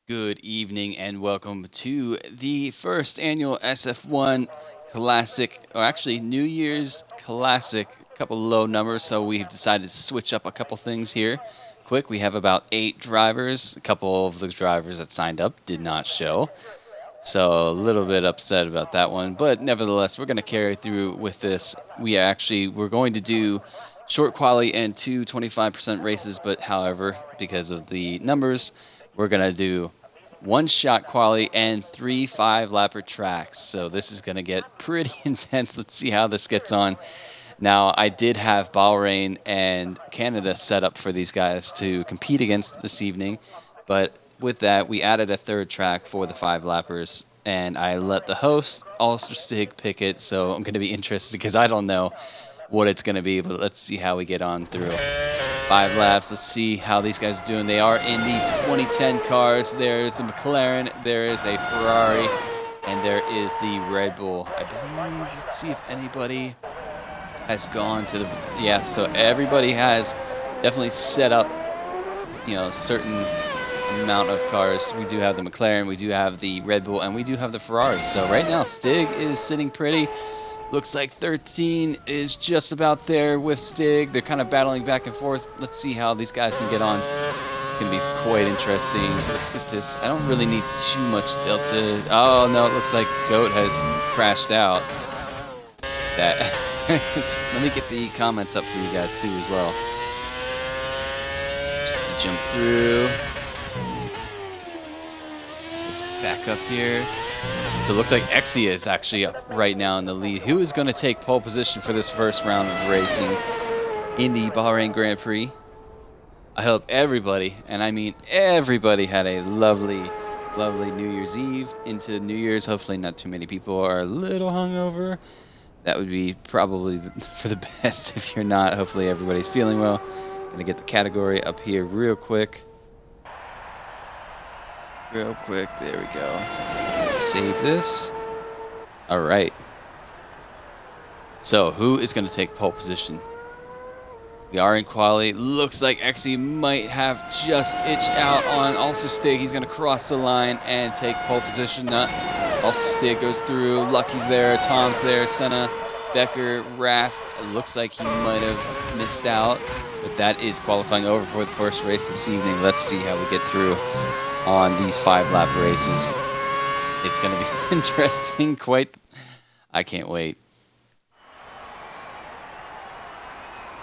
Good evening and welcome to the first annual SF1 Classic, or actually New Year's Classic. A couple low numbers, so we've decided to switch up a couple things here. Quick, we have about 8 drivers. A couple of the drivers that signed up did not show, so a little bit upset about that one. But nevertheless, we're going to carry through with this. We're going to do short quali and two 25% races, but however, because of the numbers, we're going to do one shot quali and three 5 lapper tracks. So this is going to get pretty intense. Let's see how this gets on. Now, I did have Bahrain and Canada set up for these guys to compete against this evening, but with that, we added a third track for the 5 lappers, and I let the host, Ulster Stig, pick it, so I'm going to be interested because I don't know what it's going to be, but let's see how we get on through. 5 laps. Let's see how these guys are doing. They are in the 2010 cars. There's the McLaren, there is a Ferrari, and there is the Red Bull. I believe, let's see if anybody has gone to the, yeah, so everybody has definitely set up, certain amount of cars. We do have the McLaren, we do have the Red Bull, and we do have the Ferrari. So right now, Stig is sitting pretty. Looks like 13 is just about there with Stig. They're kind of battling back and forth. Let's see how these guys can get on. It's going to be quite interesting. Let's get this. I don't really need too much delta. Oh, no, it looks like Goat has crashed out. That. Let me get the comments up for you guys, too, as well. Just to jump through. Just back up here. So it looks like Exia is actually up right now in the lead. Who is going to take pole position for this first round of racing in the Bahrain Grand Prix? I hope everybody, and I mean everybody, had a lovely, lovely New Year's Eve into New Year's. Hopefully not too many people are a little hungover. That would be probably for the best. If you're not, hopefully everybody's feeling well. Going to get the category up here real quick. Real quick, there we go. Save this. All right. So who is going to take pole position? We are in quali. Looks like Exie might have just itched out on Ulster Stig. He's going to cross the line and take pole position. Ulster Stig goes through. Lucky's there. Tom's there. Senna, Becker, Raff. It looks like he might have missed out, but that is qualifying over for the first race this evening. Let's see how we get through on these 5-lap races. It's going to be interesting. I can't wait.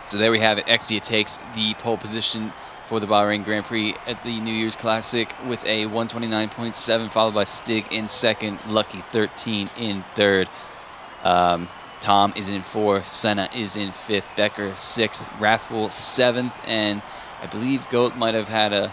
So there we have it. Exia takes the pole position for the Bahrain Grand Prix at the New Year's Classic with a 129.7, followed by Stig in second, Lucky 13 in third. Tom is in fourth, Senna is in fifth, Becker sixth, Raffle seventh, and I believe Goat might have had a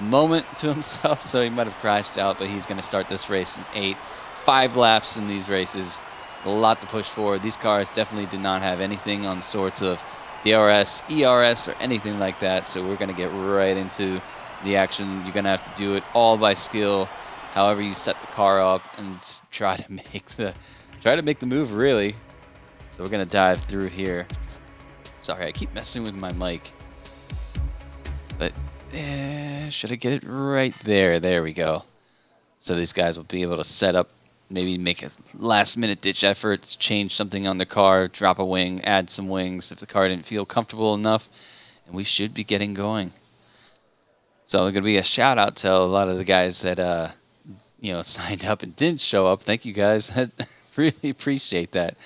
moment to himself, so he might have crashed out, but he's going to start this race in 8th. 5 laps in these races, a lot to push for. These cars definitely did not have anything on sorts of DRS, ERS, or anything like that, so we're going to get right into the action. You're going to have to do it all by skill, however you set the car up, and try to make the move, really. So we're going to dive through here. Sorry, I keep messing with my mic. But should I get it right there? There we go. So these guys will be able to set up, maybe make a last-minute ditch effort, change something on the car, drop a wing, add some wings if the car didn't feel comfortable enough, and we should be getting going. So there's going to be a shout-out to a lot of the guys that signed up and didn't show up. Thank you, guys. I really appreciate that.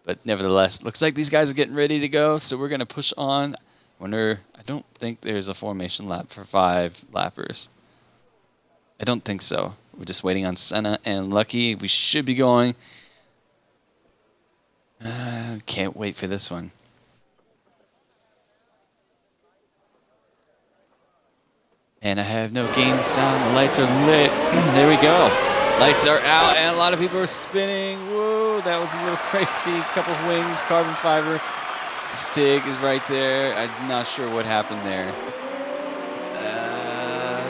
But nevertheless, looks like these guys are getting ready to go, so we're going to push on. I don't think there's a formation lap for 5 lappers. I don't think so. We're just waiting on Senna and Lucky. We should be going. Can't wait for this one. And I have no game sound. The lights are lit. There we go. Lights are out, and a lot of people are spinning. Whoa, that was a little crazy. A couple of wings, carbon fiber. Stig is right there. I'm not sure what happened there.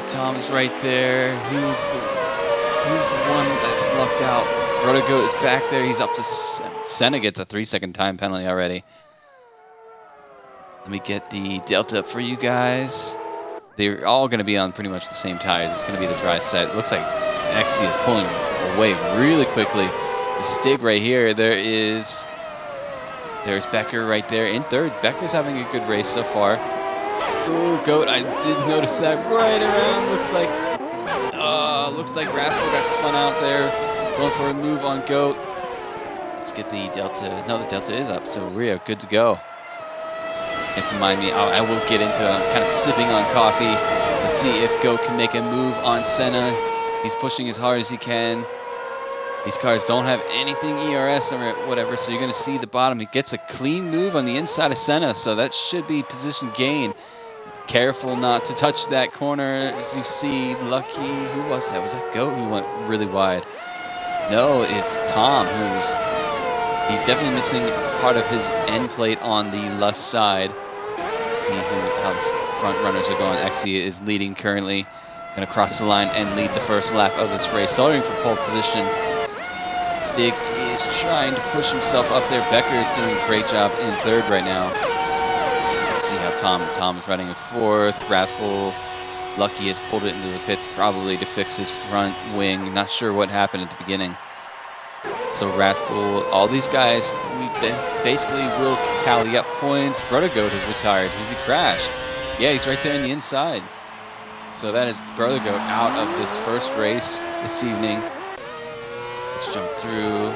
Tom's right there. Who's the one that's lucked out? Rotogoat is back there. He's up to Senna gets a 3-second time penalty already. Let me get the delta up for you guys. they're all going to be on pretty much the same tires. It's going to be the dry set. It looks like XC is pulling away really quickly. The Stig right here. There's Becker right there in third. Becker's having a good race so far. Ooh, Goat! I did notice that right around. Looks like Raffle got spun out there, going for a move on Goat. Let's get the Delta. No, the Delta is up, so we're good to go. You have to mind me. I will get into it. I'm kind of sipping on coffee. Let's see if Goat can make a move on Senna. He's pushing as hard as he can. These cars don't have anything ERS or whatever, so you're going to see the bottom. He gets a clean move on the inside of Senna, so that should be position gain. Careful not to touch that corner. As you see, Lucky, who was that? Was that Goat who went really wide? No, it's Tom, he's definitely missing part of his end plate on the left side. Let's see how the front runners are going. XC is leading currently. Going to cross the line and lead the first lap of this race, starting for pole position. Stig is trying to push himself up there. Becker is doing a great job in third right now. Let's see how Tom is running in fourth. Raffle, Lucky has pulled it into the pits probably to fix his front wing. Not sure what happened at the beginning. So Raffle, all these guys, we basically will tally up points. Brother Goat has retired because he crashed. Yeah, he's right there in the inside. So that is Brother Goat out of this first race this evening. Let's jump through.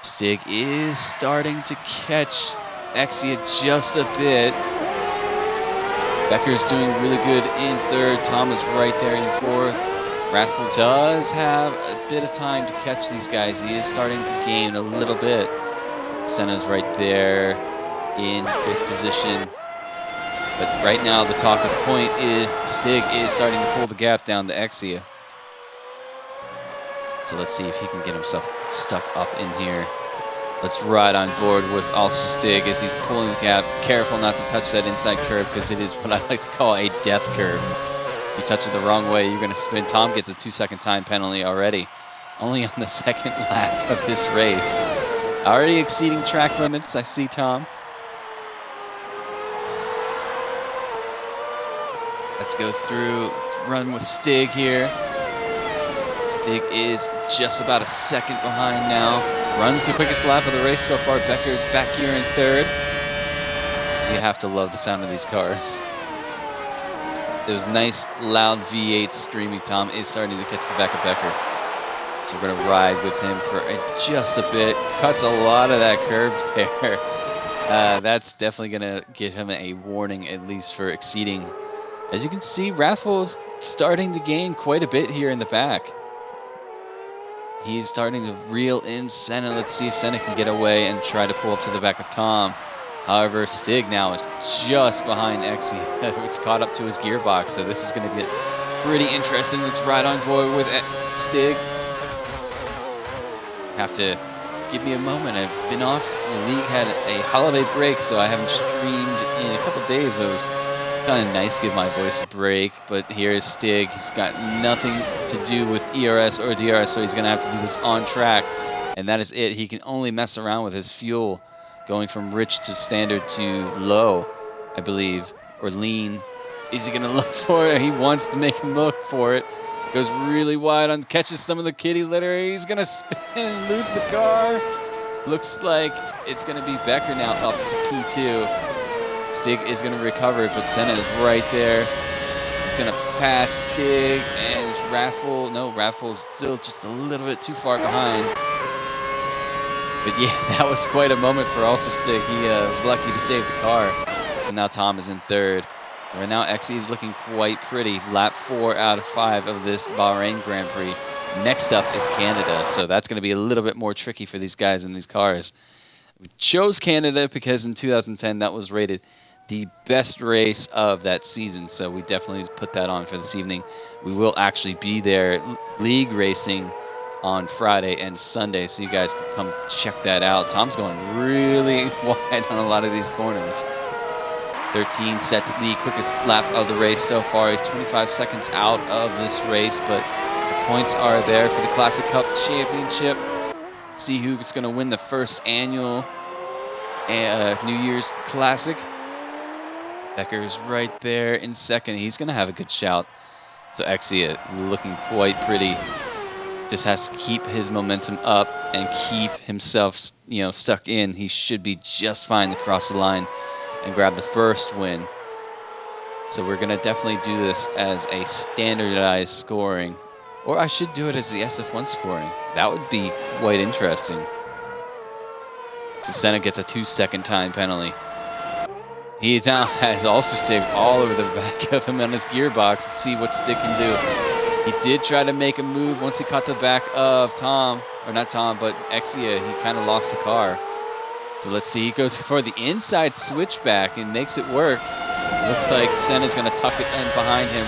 Stig is starting to catch XC just a bit. Becker's doing really good in third. Tom is right there in fourth. Raffle does have a bit of time to catch these guys. He is starting to gain a little bit. Senna's right there in fifth position. But right now the talk of the point is Stig is starting to pull the gap down to Exia. So let's see if he can get himself stuck up in here. Let's ride on board with also Stig as he's pulling the gap. Careful not to touch that inside curve because it is what I like to call a death curve. If you touch it the wrong way, you're going to spin. Tom gets a 2-second time penalty already. Only on the second lap of this race. Already exceeding track limits, I see Tom. Let's go through, let's run with Stig here. Stig is just about a second behind now. Runs the quickest lap of the race so far. Becker back here in third. You have to love the sound of these cars. Those nice, loud V8 screaming. Tom is starting to catch the back of Becker. So we're going to ride with him for just a bit. Cuts a lot of that curb there. That's definitely going to give him a warning, at least for exceeding. As you can see, Raffle's starting to gain quite a bit here in the back. He's starting to reel in Senna. Let's see if Senna can get away and try to pull up to the back of Tom. However, Stig now is just behind Exie. It's caught up to his gearbox, so this is going to get pretty interesting. Let's ride on board with Stig. Have to give me a moment. I've been off. The league had a holiday break, so I haven't streamed in a couple days. It was kind of nice to give my voice a break, but here's Stig. He's got nothing to do with ERS or DRS, so he's going to have to do this on track, and that is it. He can only mess around with his fuel, going from rich to standard to low, I believe, or lean. Is he going to look for it? He wants to make him look for it. Goes really wide on, catches some of the kitty litter. He's going to spin and lose the car. Looks like it's going to be Becker now up to P2. Stig is going to recover, but Senna is right there. He's going to pass Stig, and Raffle's still just a little bit too far behind. But yeah, that was quite a moment for also Stig. He was lucky to save the car. So now Tom is in third. So right now XE is looking quite pretty. Lap 4 out of 5 of this Bahrain Grand Prix. Next up is Canada, so that's going to be a little bit more tricky for these guys in these cars. We chose Canada because in 2010 that was rated the best race of that season, so we definitely put that on for this evening. We will actually be there league racing on Friday and Sunday, so you guys can come check that out. Tom's going really wide on a lot of these corners. 13 sets the quickest lap of the race so far. He's 25 seconds out of this race, but the points are there for the Classic Cup Championship. See who's going to win the first annual New Year's Classic. Becker's right there in second. He's going to have a good shout. So Exia looking quite pretty. Just has to keep his momentum up and keep himself, stuck in. He should be just fine to cross the line and grab the first win. So we're going to definitely do this as a standardized scoring. Or I should do it as the SF1 scoring. That would be quite interesting. So Senna gets a 2-second time penalty. He now has also Stig all over the back of him on his gearbox. Let's see what Stig can do. He did try to make a move once he caught the back of Tom. Or not Tom, but Exia. He kind of lost the car. So let's see. He goes for the inside switchback and makes it work. Looks like Senna's going to tuck it in behind him.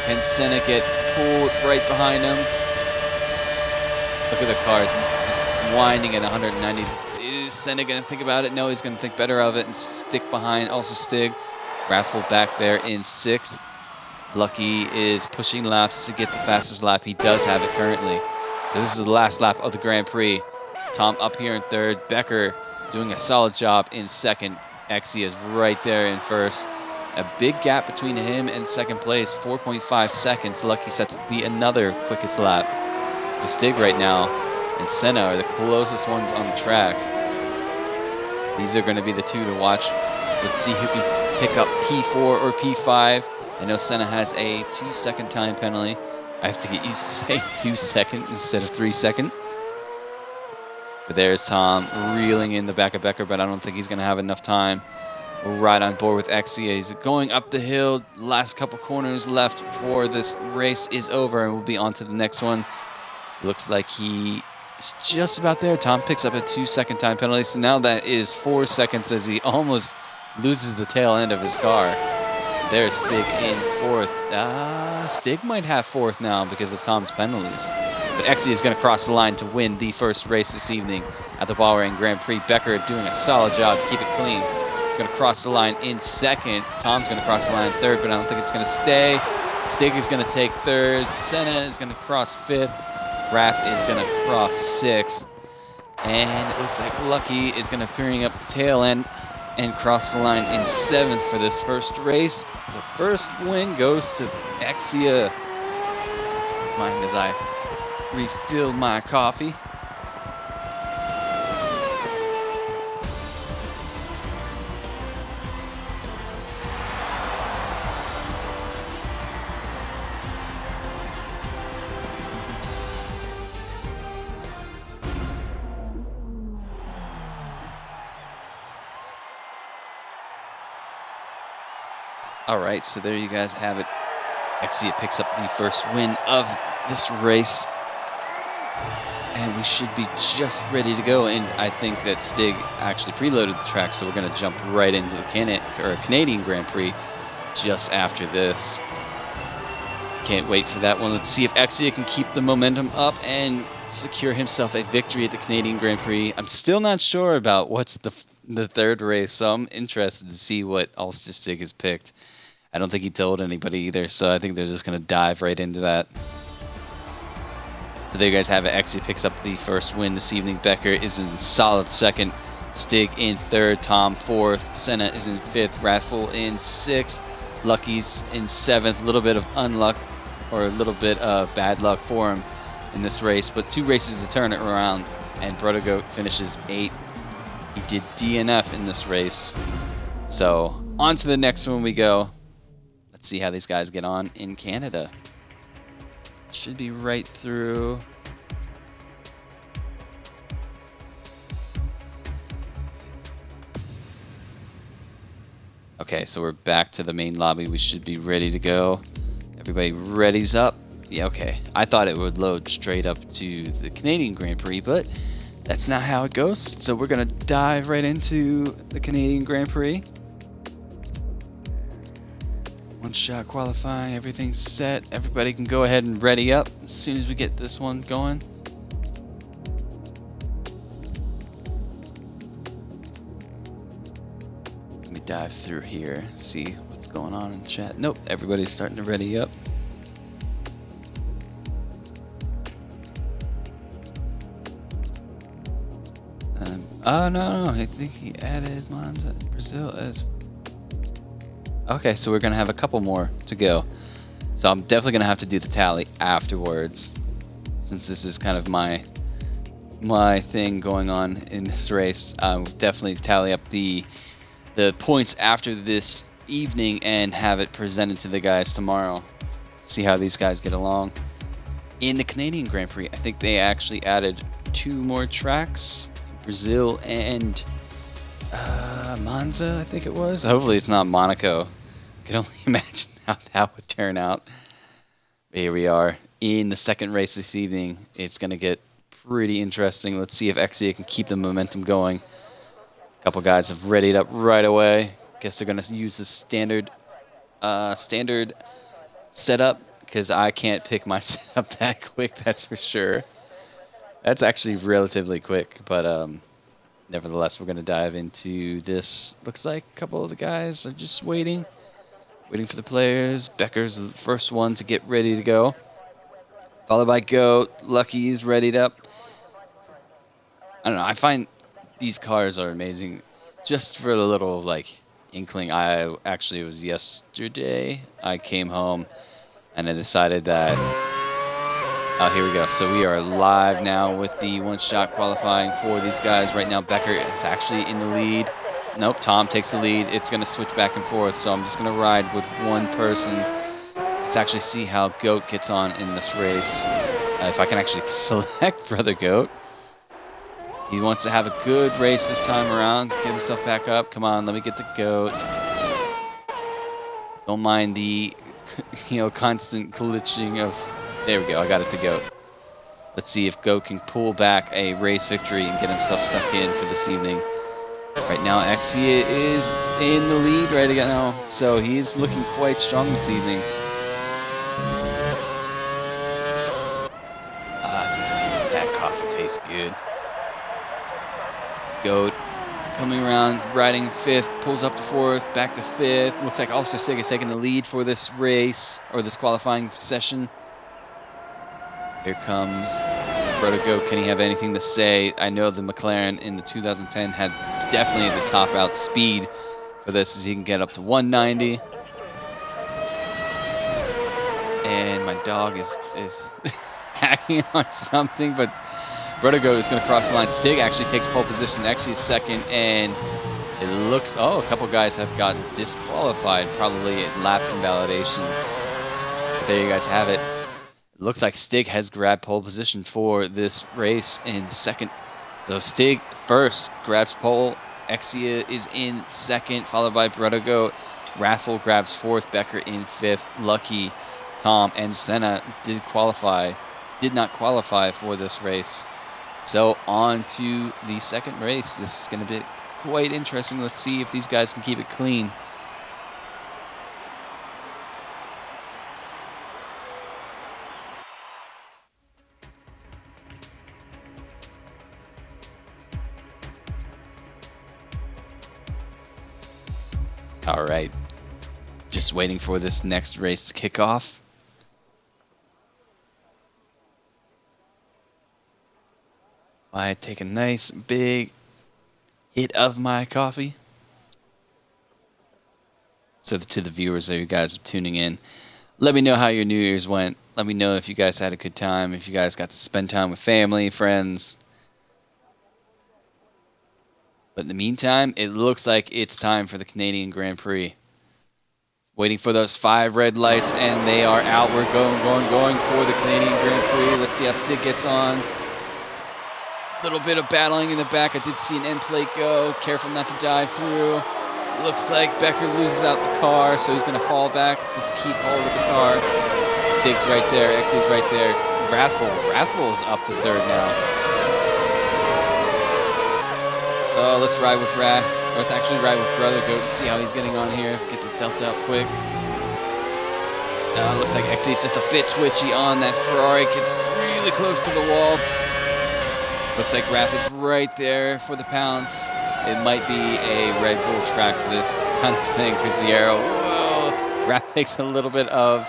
Can Senna get pulled right behind him? Look at the cars just winding at 190. Is Senna going to think about it? No, he's going to think better of it and stick behind. Also Stig. Wrathful back there in 6th. Lucky is pushing laps to get the fastest lap. He does have it currently. So this is the last lap of the Grand Prix. Tom up here in 3rd. Becker doing a solid job in 2nd. Exia is right there in 1st. A big gap between him and 2nd place. 4.5 seconds. Lucky sets the another quickest lap. So Stig right now and Senna are the closest ones on the track. These are going to be the two to watch. Let's see who can pick up P4 or P5. I know Senna has a 2-second time penalty. I have to get used to saying 2 second instead of 3 second. But there's Tom reeling in the back of Becker, but I don't think he's going to have enough time. We're right on board with Exia. He's going up the hill. Last couple corners left before this race is over, and we'll be on to the next one. Looks like he is just about there. Tom picks up a 2-second time penalty, so now that is 4 seconds as he almost loses the tail end of his car. There's Stig in 4th. Stig might have 4th now because of Tom's penalties. But Exia is going to cross the line to win the first race this evening at the Bahrain Grand Prix. Becker doing a solid job to keep it clean. He's going to cross the line in 2nd. Tom's going to cross the line in 3rd, but I don't think it's going to stay. Stig is going to take 3rd. Senna is going to cross 5th. Raph is going to cross 6th. And it looks like Lucky is going to bring up the tail end and cross the line in 7th for this first race. The first win goes to Exia. Mind as I refill my coffee. All right, so there you guys have it. Exia picks up the first win of this race. And we should be just ready to go. And I think that Stig actually preloaded the track, so we're going to jump right into the Canadian Grand Prix just after this. Can't wait for that one. Let's see if Exia can keep the momentum up and secure himself a victory at the Canadian Grand Prix. I'm still not sure about what's the 3rd race, so I'm interested to see what Ulster Stig has picked. I don't think he told anybody either, so I think they're just going to dive right into that. So there you guys have it. Exia picks up the first win this evening. Becker is in solid 2nd. Stig in 3rd. Tom 4th. Senna is in 5th. Wrathful in 6th. Lucky's in 7th. A little bit of unluck, or a little bit of bad luck for him in this race, but 2 races to turn it around, and Brodogoat finishes 8th. He did DNF in this race. So on to the next one we go. Let's see how these guys get on in Canada. Should be right through. Okay, so we're back to the main lobby. We should be ready to go. Everybody ready's up. Yeah, okay. I thought it would load straight up to the Canadian Grand Prix, but that's not how it goes. So we're going to dive right into the Canadian Grand Prix. One shot qualifying, everything's set. Everybody can go ahead and ready up as soon as we get this one going. Let me dive through here, see what's going on in chat. Nope, everybody's starting to ready up. Oh no, I think he added Monza Brazil as Okay, so we're going to have a couple more to go. So I'm definitely going to have to do the tally afterwards, since this is kind of my thing going on in this race. Definitely tally up the points after this evening and have it presented to the guys tomorrow. See how these guys get along. In the Canadian Grand Prix, I think they actually added 2 more tracks, Brazil and Monza, I think it was. Hopefully it's not Monaco. I can only imagine how that would turn out. Here we are in the second race this evening. It's going to get pretty interesting. Let's see if Exia can keep the momentum going. A couple guys have readied up right away. Guess they're going to use the standard setup, because I can't pick my setup that quick, that's for sure. That's actually relatively quick, but nevertheless, we're going to dive into this. Looks like a couple of the guys are just waiting for the players. Becker's the first one to get ready to go, followed by Goat. Lucky's readied up. I don't know, I find these cars are amazing. Just for a little, like, inkling, it was yesterday, I came home and I decided that, here we go. So we are live now with the one-shot qualifying for these guys. Right now, Becker is actually in the lead. Nope, Tom takes the lead. It's going to switch back and forth, so I'm just going to ride with one person. Let's actually see how Goat gets on in this race. If I can actually select Brother Goat. He wants to have a good race this time around. Get himself back up. Come on, let me get the Goat. Don't mind the constant glitching of... There we go, I got it to Goat. Let's see if Goat can pull back a race victory and get himself stuck in for this evening. Right now, Exia is in the lead right now, so he is looking quite strong this evening. That coffee tastes good. Goat coming around, riding 5th, pulls up to 4th, back to 5th. Looks like also Sig is taking the lead for this race, or this qualifying session. Here comes Brother Goat. Can he have anything to say? I know the McLaren in the 2010 had definitely the top out speed for this, as he can get up to 190. And my dog is hacking on something, but Brother Goat is going to cross the line. Stig actually takes pole position. Actually second, and it looks... Oh, a couple guys have gotten disqualified, probably at lap invalidation. But there you guys have it. It looks like Stig has grabbed pole position for this race in second. So Stig first grabs pole. Exia is in second, followed by Brother Goat. Raffle grabs 4th. Becker in 5th. Lucky, Tom, and Senna did not qualify for this race. So on to the second race. This is going to be quite interesting. Let's see if these guys can keep it clean. All right, just waiting for this next race to kick off. I take a nice big hit of my coffee. So to the viewers that you guys are tuning in, let me know how your New Year's went. Let me know if you guys had a good time, if you guys got to spend time with family, friends. But in the meantime, it looks like it's time for the Canadian Grand Prix. Waiting for those 5 red lights, and they are out. We're going for the Canadian Grand Prix. Let's see how Stig gets on. Little bit of battling in the back. I did see an end plate go. Careful not to dive through. Looks like Becker loses out the car, so he's going to fall back. Just keep hold of the car. Stig's right there. Exi's right there. Rathfull's up to 3rd now. Oh, let's ride with let's actually ride with Brother Goat and see how he's getting on here. Get the Delta up quick. Looks like Exi's just a bit twitchy on that Ferrari. Gets really close to the wall. Looks like Raph is right there for the pounce. It might be a Red Bull track for this kind of thing, because the arrow, whoa! Raph takes a little bit of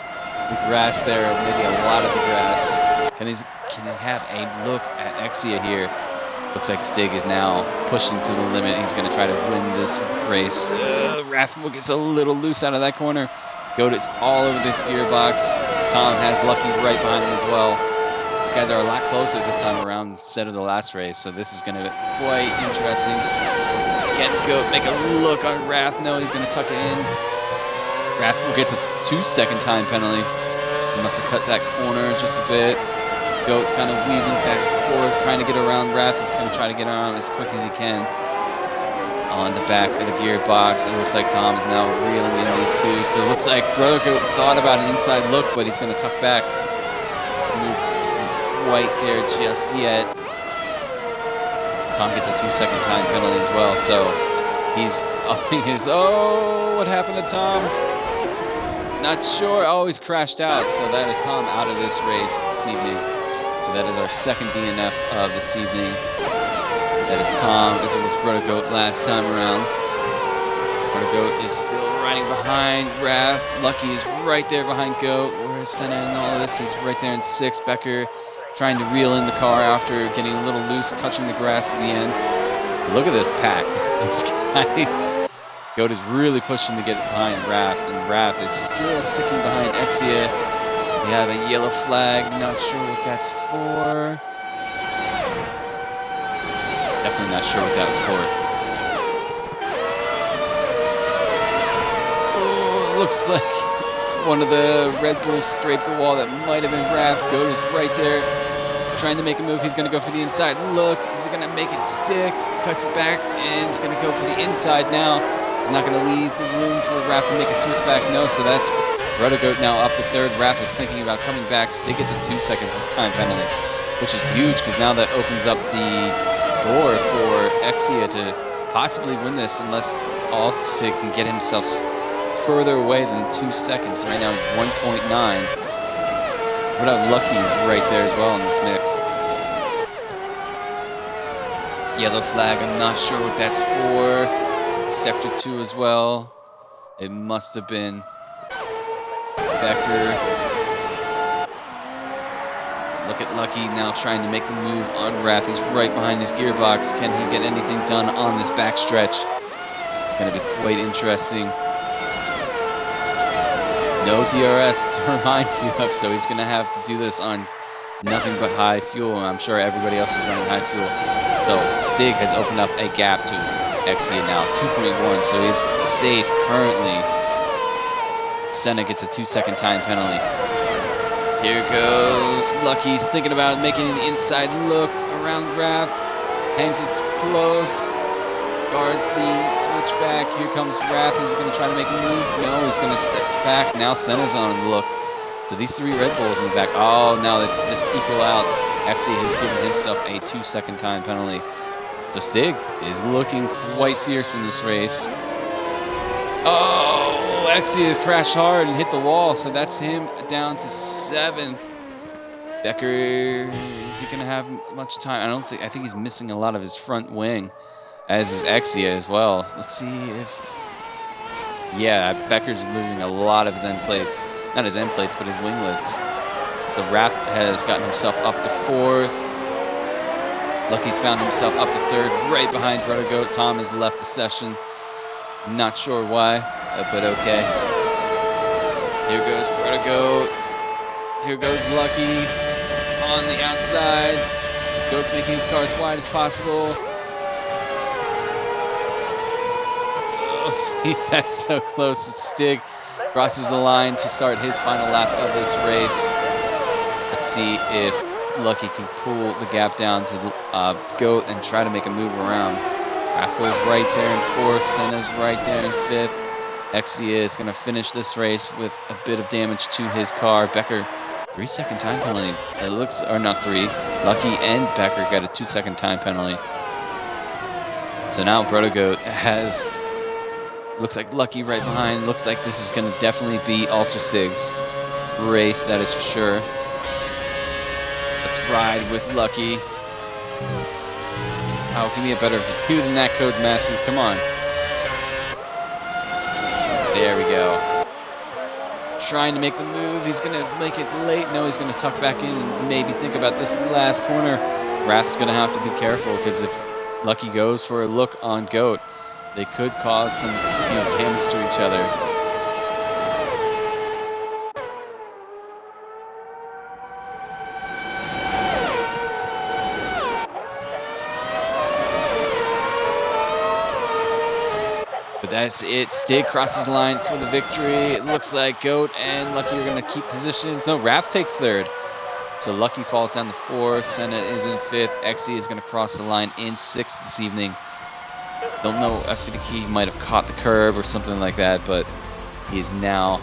the grass there, maybe a lot of the grass. Can he have a look at Exia here? Looks like Stig is now pushing to the limit. He's going to try to win this race. Raph gets a little loose out of that corner. Goat is all over this gearbox. Tom has Lucky right behind him as well. These guys are a lot closer this time around instead of the last race, so this is going to be quite interesting. Can Goat make a look on Raph? No, he's going to tuck it in. Raph gets a 2-second time penalty. He must have cut that corner just a bit. Goat's kind of weaving back and forth, trying to get around Raph. He's going to try to get around as quick as he can on the back of the gearbox. It looks like Tom is now reeling in these two. So it looks like Brother Goat thought about an inside look, but he's going to tuck back. Move quite there just yet. Tom gets a 2-second time penalty as well. So he's upping his... Oh, what happened to Tom? Not sure. Oh, he's crashed out. So that is Tom out of this race this evening. So that is our second DNF of this evening. That is Tom, as it was Brother Goat last time around. Brother Goat is still riding behind Raph. Lucky is right there behind Goat. Where's Senna and all of this? He's right there in 6th. Becker trying to reel in the car after getting a little loose, touching the grass at the end. Look at this packed. These guys. Goat is really pushing to get behind Raph, and Raph is still sticking behind Exia. We have a yellow flag, not sure what that's for. Definitely not sure what that was for. Oh, looks like one of the Red Bulls scraped the wall. That might have been Raph. Goat is right there, trying to make a move. He's going to go for the inside. Look, is he going to make it stick? Cuts it back, and he's going to go for the inside now. He's not going to leave the room for Raph to make a switch back. No, so that's Brother Goat now up to 3rd. Raph is thinking about coming back. Stig gets a 2-second time penalty, which is huge because now that opens up the door for Exia to possibly win this unless also Stig can get himself further away than 2 seconds. Right now he's 1.9. What about Lucky is right there as well in this mix. Yellow flag, I'm not sure what that's for. Sector 2 as well. It must have been Becker. Look at Lucky now trying to make the move on Raph. He's right behind his gearbox. Can he get anything done on this backstretch? It's going to be quite interesting. No DRS to remind you of, so he's going to have to do this on nothing but high fuel, and I'm sure everybody else is running high fuel. So Stig has opened up a gap to Exia now, 2.1, so he's safe currently. Senna gets a 2-second time penalty. Here goes Lucky's thinking about making an inside look around Raph. Hangs it close. Guards the switchback. Here comes Raph. He's going to try to make a move. No, he's going to step back. Now Senna's on the look. So these 3 Red Bulls in the back. Oh, now it's just equal out. Exia has given himself a 2-second time penalty. So Stig is looking quite fierce in this race. Oh, Exia crashed hard and hit the wall, so that's him down to 7th. Becker, is he gonna have much time? I think he's missing a lot of his front wing, as is Exia as well. Let's see if, yeah, Becker's losing a lot of his end plates. Not his end plates, but his winglets. So Raph has gotten himself up to 4th. Lucky's found himself up to 3rd, right behind Brother Goat. Tom has left the session. Not sure why, but okay. Here goes Brother Goat. Here goes Lucky on the outside. Goat's making his car as wide as possible. Oh, geez, that's so close. Stig crosses the line to start his final lap of this race. Let's see if Lucky can pull the gap down to Goat and try to make a move around. Rafa's right there in 4th, Senna's right there in 5th. Exia is going to finish this race with a bit of damage to his car. Becker, 3-second time penalty. It looks, or not 3. Lucky and Becker got a 2-second time penalty. So now Brother Goat has, looks like Lucky right behind. Looks like this is going to definitely be also Stig's race, that is for sure. Let's ride with Lucky. Oh, give me a better view than that, Code Masters. Come on. There we go. trying to make the move. He's going to make it late. No, he's going to tuck back in and maybe think about this last corner. Rath's going to have to be careful because if Lucky goes for a look on Goat, they could cause some damage to each other. But that's it. Stig crosses the line for the victory. It looks like Goat and Lucky are going to keep positions. No, Raph takes third. So Lucky falls down to fourth. Senna is in fifth. Xe is going to cross the line in sixth this evening. Don't know. I think he might have caught the curb or something like that, but he is now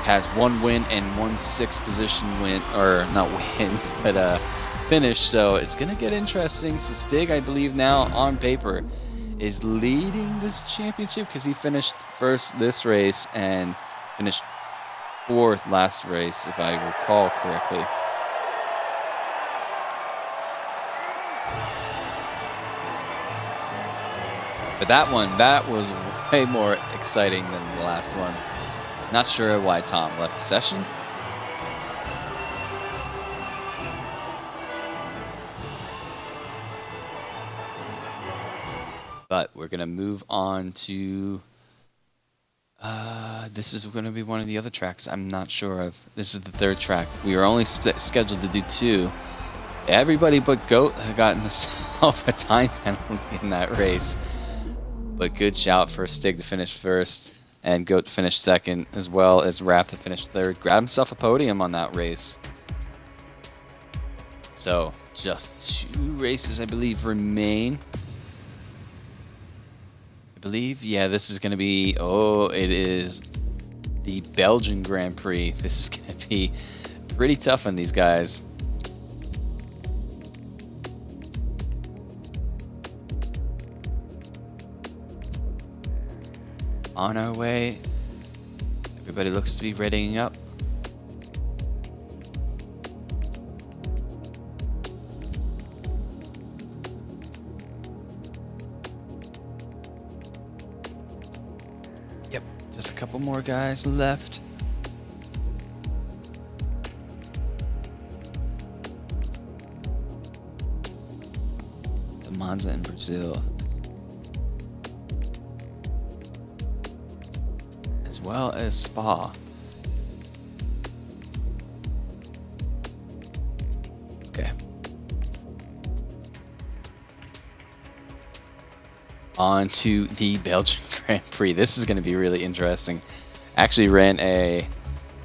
has one win and 1 6th position win, or not win, but finish. So it's going to get interesting. So Stig, I believe now on paper, is leading this championship because he finished first this race and finished fourth last race, if I recall correctly. But that was way more exciting than the last one. Not sure why Tom left the session. But we're going to move on to... this is going to be one of the other tracks I'm not sure of. This is the third track. We were only scheduled to do 2. Everybody but Goat had gotten themselves a time penalty in that race. But good shout for Stig to finish first and Goat to finish second, as well as Raph to finish third. Grab himself a podium on that race. So, just 2 races, I believe, remain. Yeah, this is going to be, it is the Belgian Grand Prix. This is going to be pretty tough on these guys. On our way. Everybody looks to be readying up. Yep, just a couple more guys left. The Monza in Brazil. As well as Spa. Okay. On to the Belgian Grand Prix. This is going to be really interesting. Actually ran a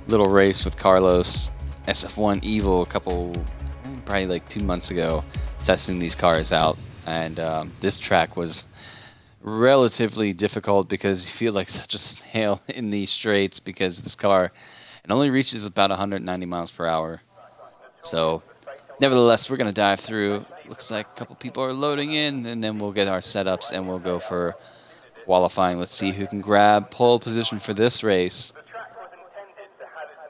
little race with Carlos SF1 Evil probably like 2 months ago, testing these cars out. And this track was relatively difficult because you feel like such a snail in these straights because this car, it only reaches about 190 miles per hour. So nevertheless, we're going to dive through. Looks like a couple people are loading in, and then we'll get our setups and we'll go for qualifying. Let's see who can grab pole position for this race.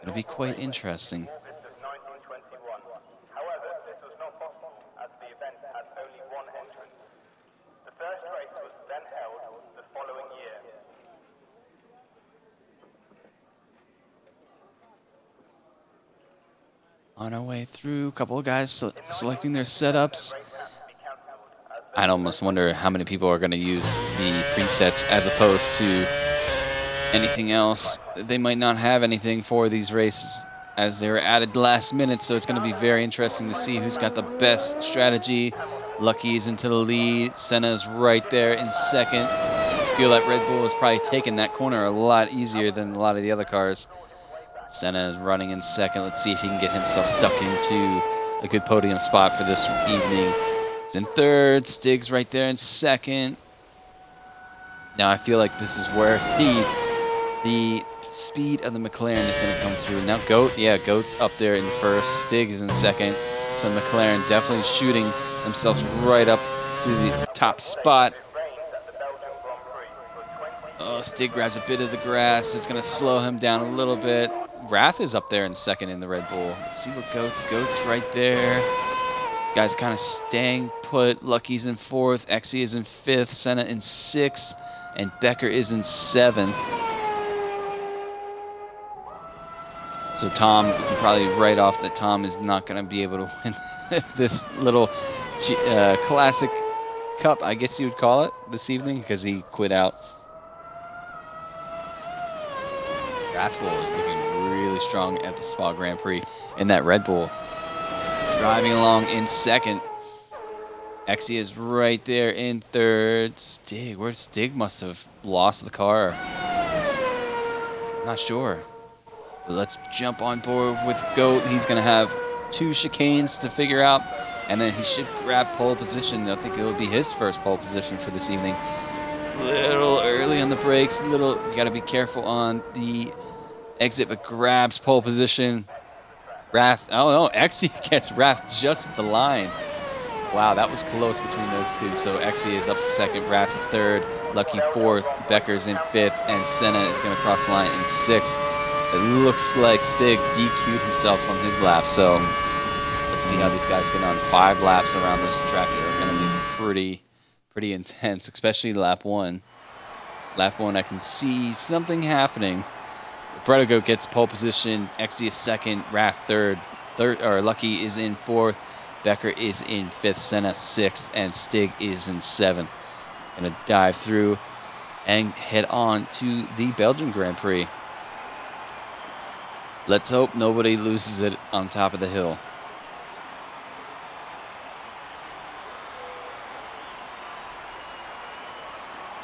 It'll be quite interesting. On our way through, a couple of guys selecting their setups. I'd almost wonder how many people are going to use the presets as opposed to anything else. They might not have anything for these races as they were added last minute, so it's going to be very interesting to see who's got the best strategy. Lucky's into the lead. Senna's right there in second. I feel like Red Bull is probably taking that corner a lot easier than a lot of the other cars. Senna is running in second. Let's see if he can get himself stuck into a good podium spot for this evening. He's in third. Stig's right there in second. Now I feel like this is where the speed of the McLaren is going to come through. Now Goat's up there in first. Stig is in second. So McLaren definitely shooting themselves right up to the top spot. Oh, Stig grabs a bit of the grass. It's going to slow him down a little bit. Raph is up there in second in the Red Bull. Let's see what Goat's right there. This guy's kind of staying put. Lucky's in fourth. Xe is in fifth. Senna in sixth. And Becker is in seventh. So Tom, we can probably write off that Tom is not going to be able to win this little classic cup, I guess you would call it, this evening, because he quit out. Rathwell is looking really strong at the Spa Grand Prix in that Red Bull. Driving along in second. Exie is right there in third. Stig, where Stig must have lost the car. I'm not sure. But let's jump on board with Goat. He's going to have 2 chicanes to figure out, and then he should grab pole position. I think it will be his first pole position for this evening. Little early on the brakes. You got to be careful on the exit, but grabs pole position. Rath, oh no, Exie gets Rath just at the line. Wow, that was close between those two. So Exie is up to second, Rath's third, Lucky fourth, Becker's in fifth, and Senna is going to cross the line in sixth. It looks like Stig DQ'd himself on his lap, so let's see how these guys get on. 5 laps around this track are going to be pretty intense, especially lap 1. Lap 1, I can see something happening. Bredigo gets pole position, Exie is second, Rath third, or Lucky is in fourth, Becker is in fifth, Senna sixth, and Stig is in seventh. Gonna dive through and head on to the Belgian Grand Prix. Let's hope nobody loses it on top of the hill.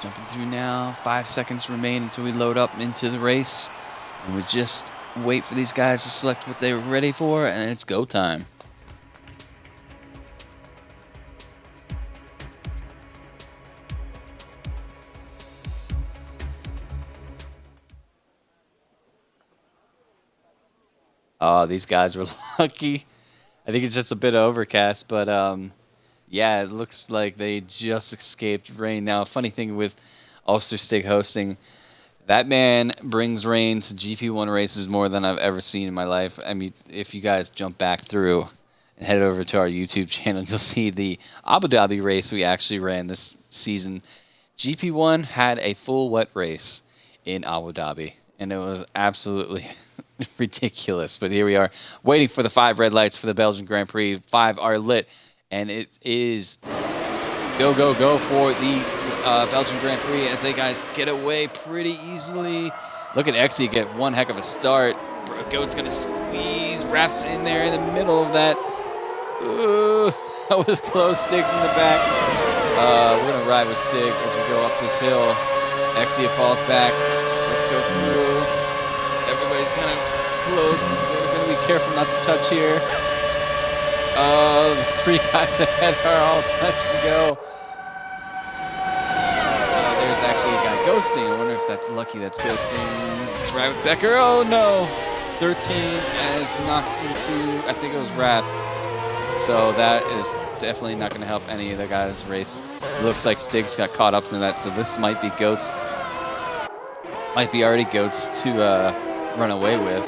Jumping through now, 5 seconds remain until we load up into the race. And we just wait for these guys to select what they're ready for, and it's go time. Oh, these guys were lucky. I think it's just a bit overcast, but yeah, it looks like they just escaped rain. Now, a funny thing with Ulster Stig hosting, that man brings rain to GP1 races more than I've ever seen in my life. I mean, if you guys jump back through and head over to our YouTube channel, you'll see the Abu Dhabi race we actually ran this season. GP1 had a full wet race in Abu Dhabi, and it was absolutely ridiculous. But here we are, waiting for the 5 red lights for the Belgian Grand Prix. 5 are lit, and it is go, go, go for the Belgian Grand Prix as they guys get away pretty easily. Look at Exie get one heck of a start. Goat's going to squeeze. Rath's in there in the middle of that. Ooh, that was close. Stig's in the back. We're going to ride with Stig as we go up this hill. Exie falls back. Let's go through. Everybody's kind of close. We're going to be careful not to touch here. The 3 guys ahead are all touch and go. There's actually a guy ghosting. I wonder if that's Lucky that's ghosting. Let's ride with Becker. Oh no! 13 is knocked into, I think it was Rath. So that is definitely not going to help any of the guys race. It looks like Stig's got caught up in that, so this might be Goats. Might be already Goats to run away with.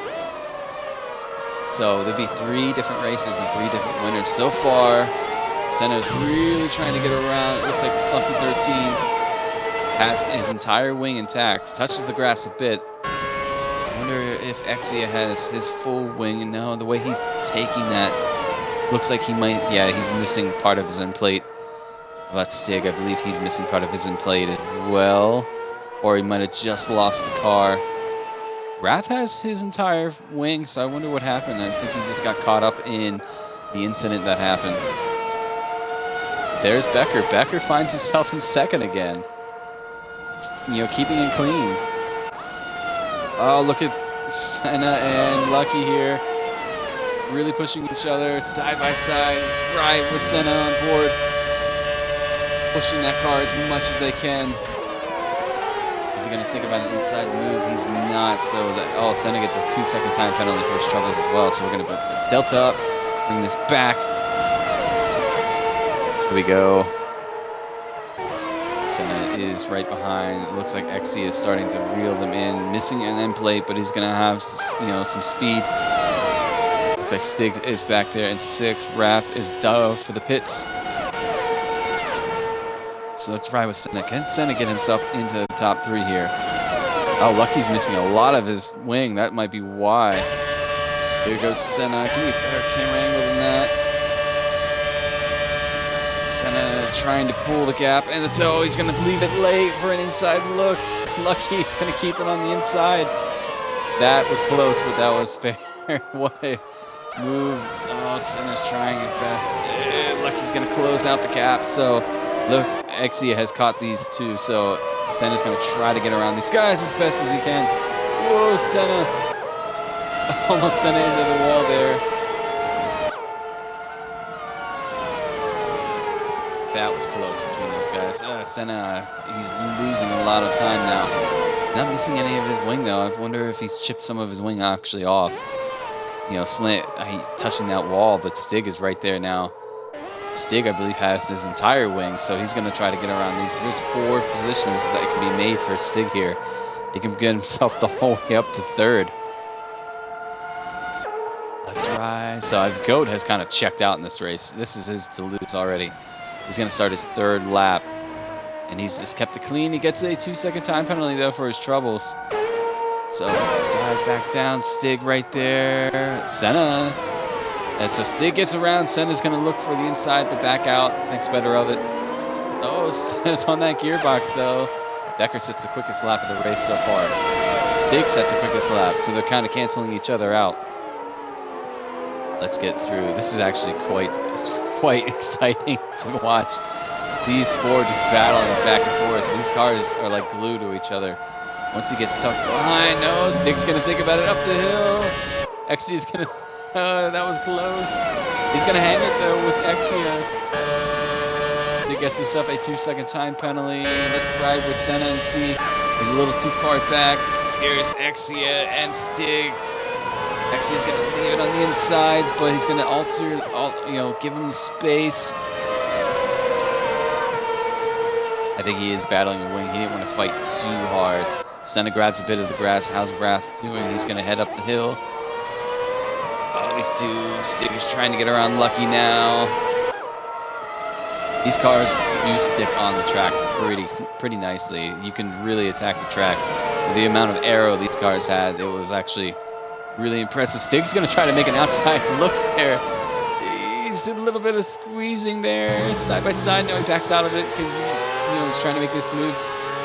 So there'll be 3 different races and 3 different winners. So far, Senna's really trying to get around. It looks like Lucky 13 has his entire wing intact. Touches the grass a bit. I wonder if Exia has his full wing. No, the way he's taking that, looks like he might, yeah, he's missing part of his end plate. But Stig, I believe he's missing part of his end plate as well. Or he might have just lost the car. Rath has his entire wing, so I wonder what happened. I think he just got caught up in the incident that happened. There's Becker. Becker finds himself in second again. You know, keeping it clean. Oh, look at Senna and Lucky here. Really pushing each other side by side. Let's ride with Senna on board. Pushing that car as much as they can. Is he going to think about an inside move? He's not. So that, Senna gets a 2-second time penalty for his troubles as well. So we're going to put the Delta up, bring this back. Here we go. Senna is right behind. It looks like Exie is starting to reel them in, missing an end plate, but he's going to have, you know, some speed. Looks like Stig is back there in 6th. Rath is dove for the pits. So let's ride with Senna. Can Senna get himself into the top 3 here? Oh, Lucky's missing a lot of his wing. That might be why. Here goes Senna. Give me a better camera angle than that. Senna trying to pull the gap, and it's he's going to leave it late for an inside look. Lucky he's going to keep it on the inside. That was close, but that was fair. What a move. Oh, Senna's trying his best. Lucky's going to close out the gap. So, look, Exia has caught these two. So, Senna's going to try to get around these guys as best as he can. Whoa, Senna. Almost sent it into the wall there. That was close between those guys. Senna, he's losing a lot of time now. Not missing any of his wing, though. I wonder if he's chipped some of his wing actually off. You know, touching that wall, but Stig is right there now. Stig, I believe, has his entire wing, so he's going to try to get around these. There's 4 positions that can be made for Stig here. He can get himself the whole way up to 3rd. Let's ride. So Goat has kind of checked out in this race. This is his to lose already. He's going to start his 3rd lap. And he's just kept it clean. He gets a 2-second time penalty, though, for his troubles. So let's dive back down. Stig right there. Senna. And so Stig gets around. Senna's going to look for the inside, but back out. Thinks better of it. Oh, Senna's on that gearbox, though. Becker sets the quickest lap of the race so far. Stig sets the quickest lap, so they're kind of canceling each other out. Let's get through. This is actually quite exciting to watch. These 4 just battling back and forth. These cars are like glued to each other. Once he gets tucked behind, no, Stig's gonna think about it up the hill. Exia's gonna, that was close. He's gonna hang it though with Exia. So he gets himself a 2-second time penalty. Let's ride with Senna and see. He's a little too far back. Here's Exia and Stig. Exia's gonna leave it on the inside, but he's gonna give him the space. I think he is battling a wing. He didn't want to fight too hard. Senna grabs a bit of the grass. How's Raph doing? He's going to head up the hill. Oh, these two. Stig is trying to get around Lucky now. These cars do stick on the track pretty nicely. You can really attack the track. With the amount of aero these cars had, it was actually really impressive. Stig's going to try to make an outside look there. He's a little bit of squeezing there. Side by side. Now he backs out of it because he's trying to make this move.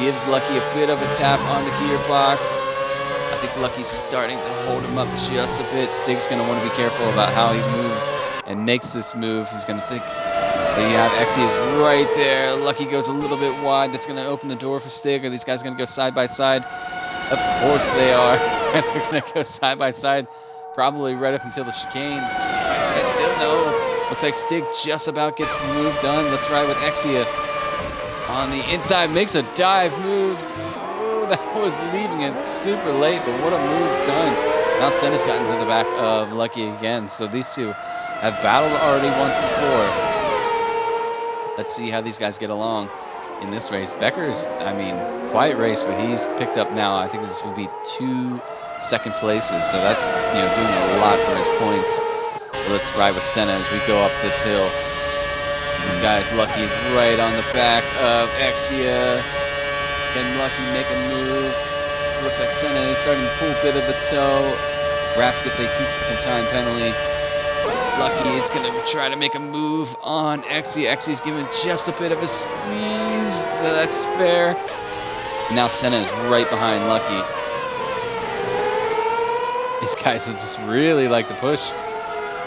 Gives Lucky a bit of a tap on the gearbox. I think Lucky's starting to hold him up just a bit. Stig's going to want to be careful about how he moves and makes this move. He's going to think that you have Exia is right there. Lucky goes a little bit wide. That's going to open the door for Stig. Are these guys going to go side by side? Of course they are. They're going to go side by side, probably right up until the chicane. Side by side still no. Looks like Stig just about gets the move done. Let's ride with Exia. On the inside, makes a dive move. Oh, that was leaving it super late, but what a move done. Now Senna's gotten to the back of Lucky again, so these two have battled already once before. Let's see how these guys get along in this race. Becker's, quiet race, but he's picked up now. I think this will be 2 second places, so that's doing a lot for his points. Let's ride with Senna as we go up this hill. This guy's Lucky right on the back of Exia. Can Lucky make a move? Looks like Senna is starting to pull a bit of the toe. Raph gets a 2-second time penalty. Lucky is going to try to make a move on Exia. Exia's giving just a bit of a squeeze. That's fair. Now Senna is right behind Lucky. These guys just really like to push.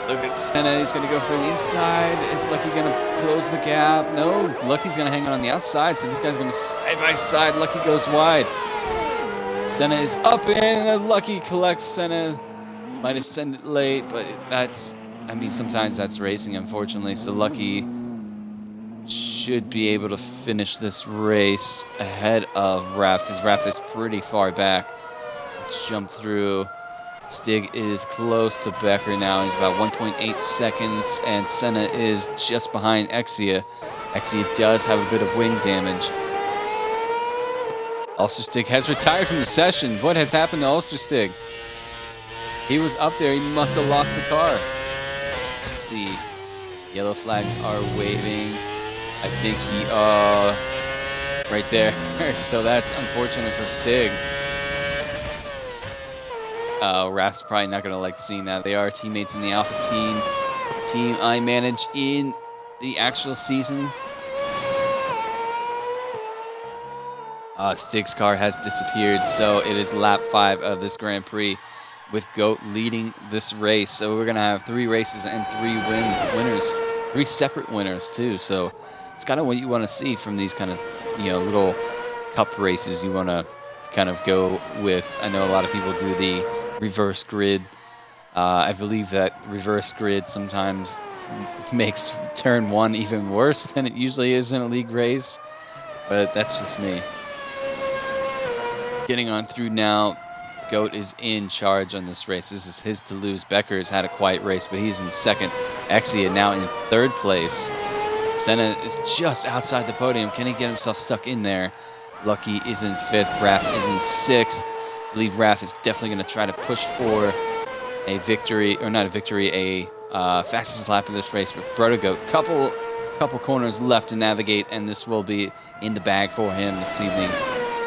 Look at Senna, he's going to go for the inside. Is Lucky going to close the gap? No, Lucky's going to hang on the outside, so these guys are going to side by side. Lucky goes wide. Senna is up and Lucky collects Senna. Might have sent it late, but sometimes that's racing, unfortunately. So Lucky should be able to finish this race ahead of Raph, because Raph is pretty far back. Let's jump through. Stig is close to Becker now. He's about 1.8 seconds, and Senna is just behind Exia. Exia does have a bit of wing damage. Ulsterstig has retired from the session. What has happened to Ulsterstig? He was up there. He must have lost the car. Let's see. Yellow flags are waving. I think right there. So that's unfortunate for Stig. Raph's probably not going to like seeing that. They are teammates in the Alpha team I manage in the actual season. Stig's car has disappeared, so it is lap 5 of this Grand Prix with GOAT leading this race. So we're going to have 3 races and 3 winners, 3 separate winners too. So it's kind of what you want to see from these kind of, little cup races you want to kind of go with. I know a lot of people do the reverse grid. I believe that reverse grid sometimes makes turn 1 even worse than it usually is in a league race, but that's just me. Getting on through now. GOAT is in charge on this race. This is his to lose. Becker has had a quiet race, but he's in second. Exia now in third place. Senna is just outside the podium. Can he get himself stuck in there? Lucky is in 5th. Raph is in 6th. I believe Raph is definitely going to try to push for a victory, or not a victory, a fastest lap of this race. But Protogoat, couple corners left to navigate, and this will be in the bag for him this evening.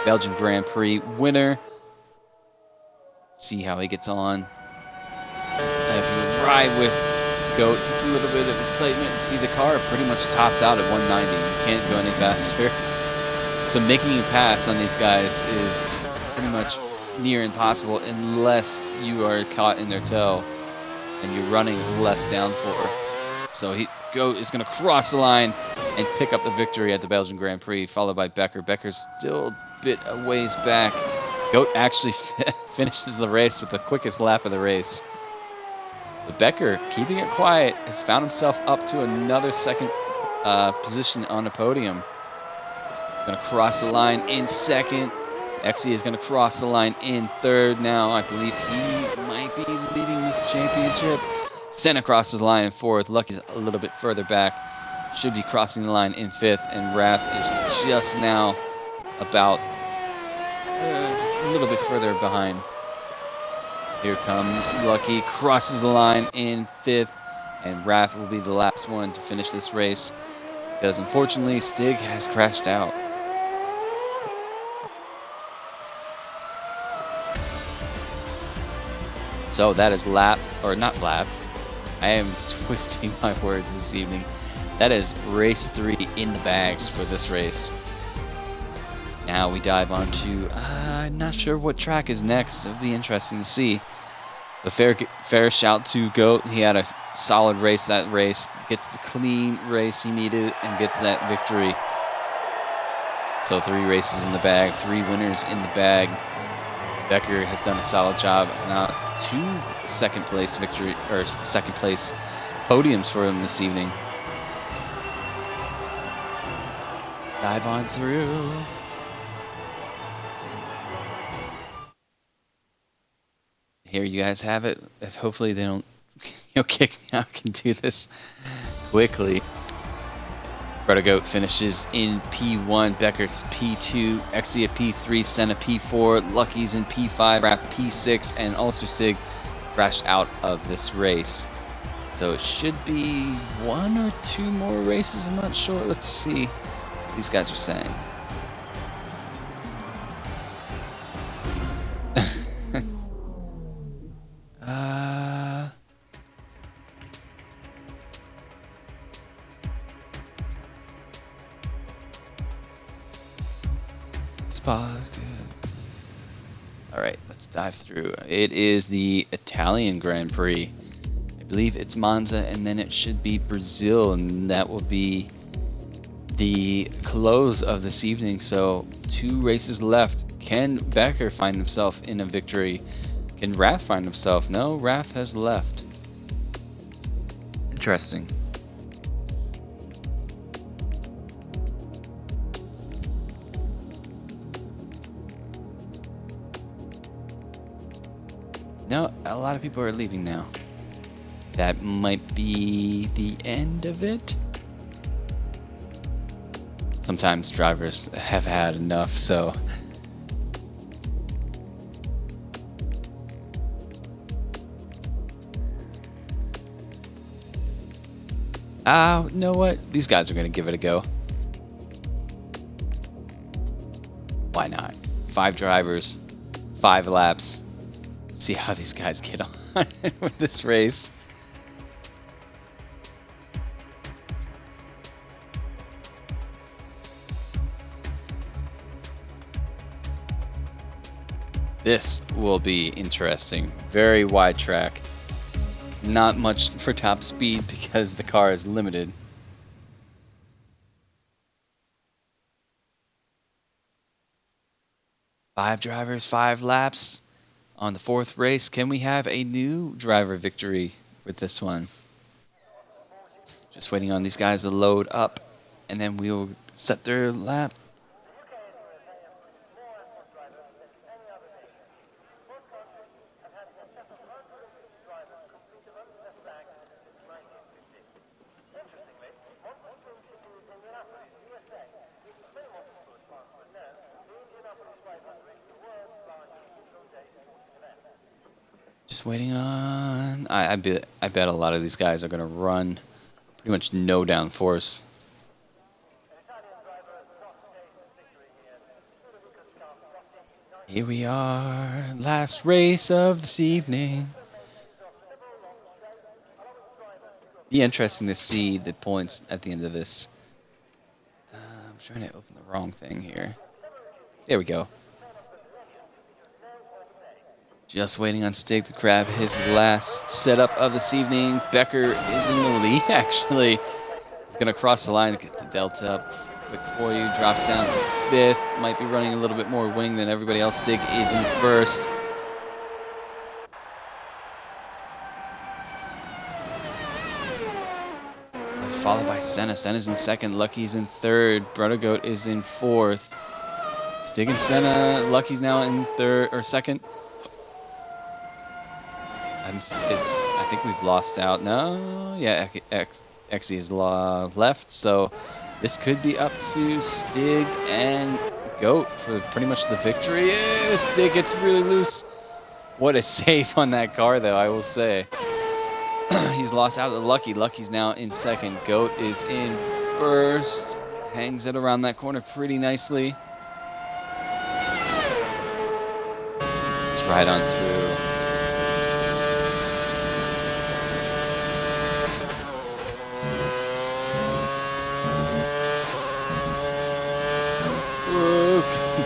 Belgian Grand Prix winner. See how he gets on. If you ride with GOAT, just a little bit of excitement. See, the car pretty much tops out at 190. You can't go any faster. So making a pass on these guys is pretty much near impossible unless you are caught in their tail and you're running less downforce. So GOAT is going to cross the line and pick up the victory at the Belgian Grand Prix, followed by Becker. Becker's still a bit a ways back. GOAT actually finishes the race with the quickest lap of the race. But Becker, keeping it quiet, has found himself up to another second position on the podium. He's going to cross the line in second. Exie is going to cross the line in third now. I believe he might be leading this championship. Senna crosses the line in fourth. Lucky's a little bit further back. Should be crossing the line in fifth. And Raph is just now about a little bit further behind. Here comes Lucky, crosses the line in fifth, and Raph will be the last one to finish this race because unfortunately Stig has crashed out. So that is not lap. I am twisting my words this evening. That is race 3 in the bags for this race. Now we dive onto, I'm not sure what track is next. It'll be interesting to see. The fair shout to GOAT. He had a solid race that race. Gets the clean race he needed and gets that victory. So 3 races in the bag, 3 winners in the bag. Becker has done a solid job. Now it's 2 second place podiums for him this evening. Dive on through. Here you guys have it. Hopefully they don't kick me out. I can do this quickly. Protogoat finishes in P1, Becker's P2, Exia P3, Senna P4, Lucky's in P5, Raph P6, and also Stig crashed out of this race. So it should be 1 or 2 more races, I'm not sure. Let's see what these guys are saying. Alright, let's dive through. It is the Italian Grand Prix. I believe it's Monza, and then it should be Brazil, and that will be the close of this evening. So 2 races left. Can Becker find himself in a victory? Can Raph find himself? No, Raph has left. Interesting. No, a lot of people are leaving now. That might be the end of it. Sometimes drivers have had enough, so. You know what? These guys are going to give it a go. Why not? 5 drivers, 5 laps. see how these guys get on with this race. This will be interesting. Very wide track. Not much for top speed because the car is limited. Five drivers, 5 laps on the 4th race. Can we have a new driver victory with this one? Just waiting on these guys to load up, and then we'll set their lap. Just waiting on. I bet a lot of these guys are going to run pretty much no downforce. Here we are, last race of this evening. Be interesting to see the points at the end of this. I'm trying to open the wrong thing here. There we go. Just waiting on Stig to grab his last setup of this evening. Becker is in the lead, actually. He's going to cross the line to get the Delta up quick for you. Drops down to 5th. Might be running a little bit more wing than everybody else. Stig is in 1st. Followed by Senna. Senna's in 2nd. Lucky's in 3rd. Brodogoat is in 4th. Stig and Senna. Lucky's now in 3rd or 2nd. I think we've lost out. No, yeah, Exy is left, so this could be up to Stig and Goat for pretty much the victory. Stig gets really loose. What a save on that car, though, I will say. He's lost out of the Lucky. Lucky's now in 2nd. Goat is in 1st. Hangs it around that corner pretty nicely. Let's ride on through.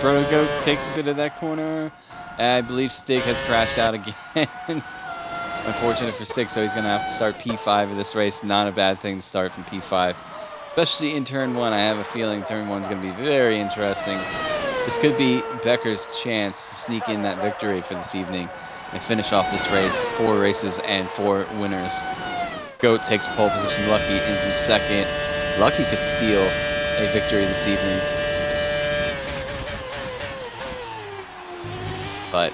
Brodogoat takes a bit of that corner. I believe Stig has crashed out again. Unfortunate for Stig, so he's going to have to start P5 of this race. Not a bad thing to start from P5. Especially in turn 1. I have a feeling turn 1 is going to be very interesting. This could be Becker's chance to sneak in that victory for this evening and finish off this race. 4 races and 4 winners. Goat takes pole position. Lucky is in 2nd. Lucky could steal a victory this evening. But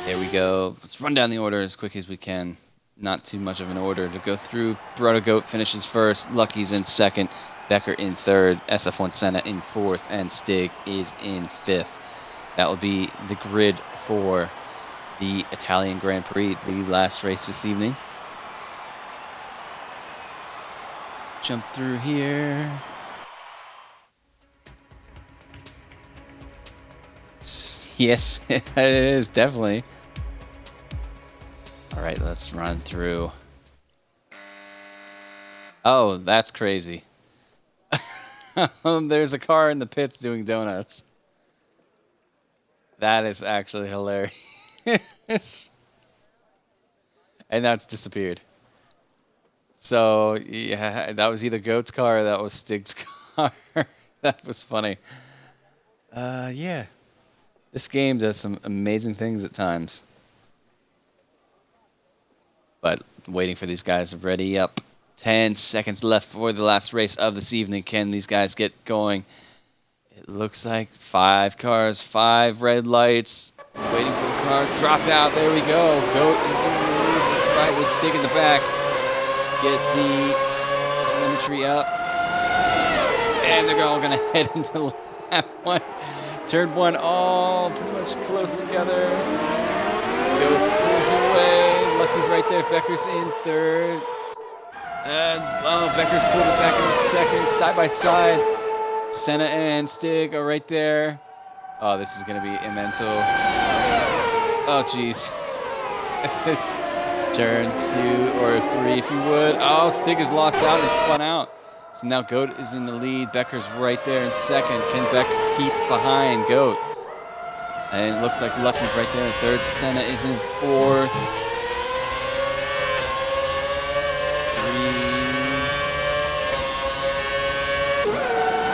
there we go. Let's run down the order as quick as we can. Not too much of an order to go through. Brodogoat finishes 1st. Lucky's in 2nd. Becker in 3rd. SF1 Senna in 4th. And Stig is in 5th. That will be the grid for the Italian Grand Prix, the last race this evening. Let's jump through here. Yes, it is, definitely. All right, let's run through. Oh, that's crazy. There's a car in the pits doing donuts. That is actually hilarious. And that's disappeared. So, yeah, that was either Goat's car or that was Stig's car. That was funny. Yeah. This game does some amazing things at times. But waiting for these guys to ready up. 10 seconds left for the last race of this evening. Can these guys get going? It looks like 5 cars, 5 red lights. Waiting for the car. Drop out. There we go. Goat is in the lead. That's right. With Stig in the back. Get the telemetry up. And they're all going to head into lap 1. Turn 1 all pretty much close together. Goat pulls away. Lucky's right there. Becker's in 3rd. And Becker's pulled it back in 2nd. Side by side. Senna and Stig are right there. Oh, this is going to be mental. Oh, jeez. Turn 2 or 3 if you would. Oh, Stig is lost out and spun out. So now Goat is in the lead. Becker's right there in second. Can Becker keep behind Goat? And it looks like Lucky's right there in third. Senna is in fourth. 3.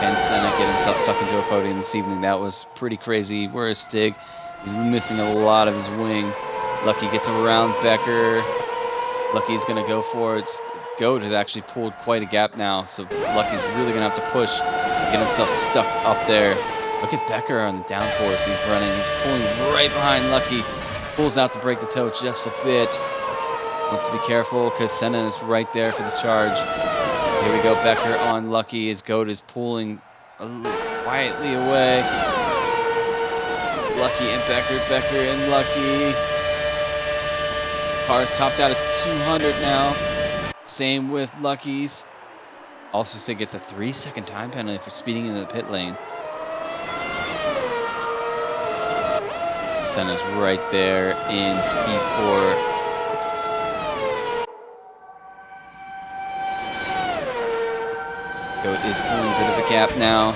Can Senna get himself stuck into a podium this evening? That was pretty crazy. Where's Stig? He's missing a lot of his wing. Lucky gets around Becker. Lucky's going to go for it. Goat has actually pulled quite a gap now, so Lucky's really going to have to push and get himself stuck up there. Look at Becker on the downforce. He's running. He's pulling right behind Lucky. Pulls out to break the toe just a bit. Wants to be careful because Senna is right there for the charge. Here we go. Becker on Lucky. His Goat is pulling quietly away. Lucky and Becker. Becker and Lucky. Car's topped out at 200 now. Same with Lucky's. Also Sig gets a 3-second time penalty for speeding into the pit lane. Senna's right there in P4. Goat is pulling a bit of a gap now.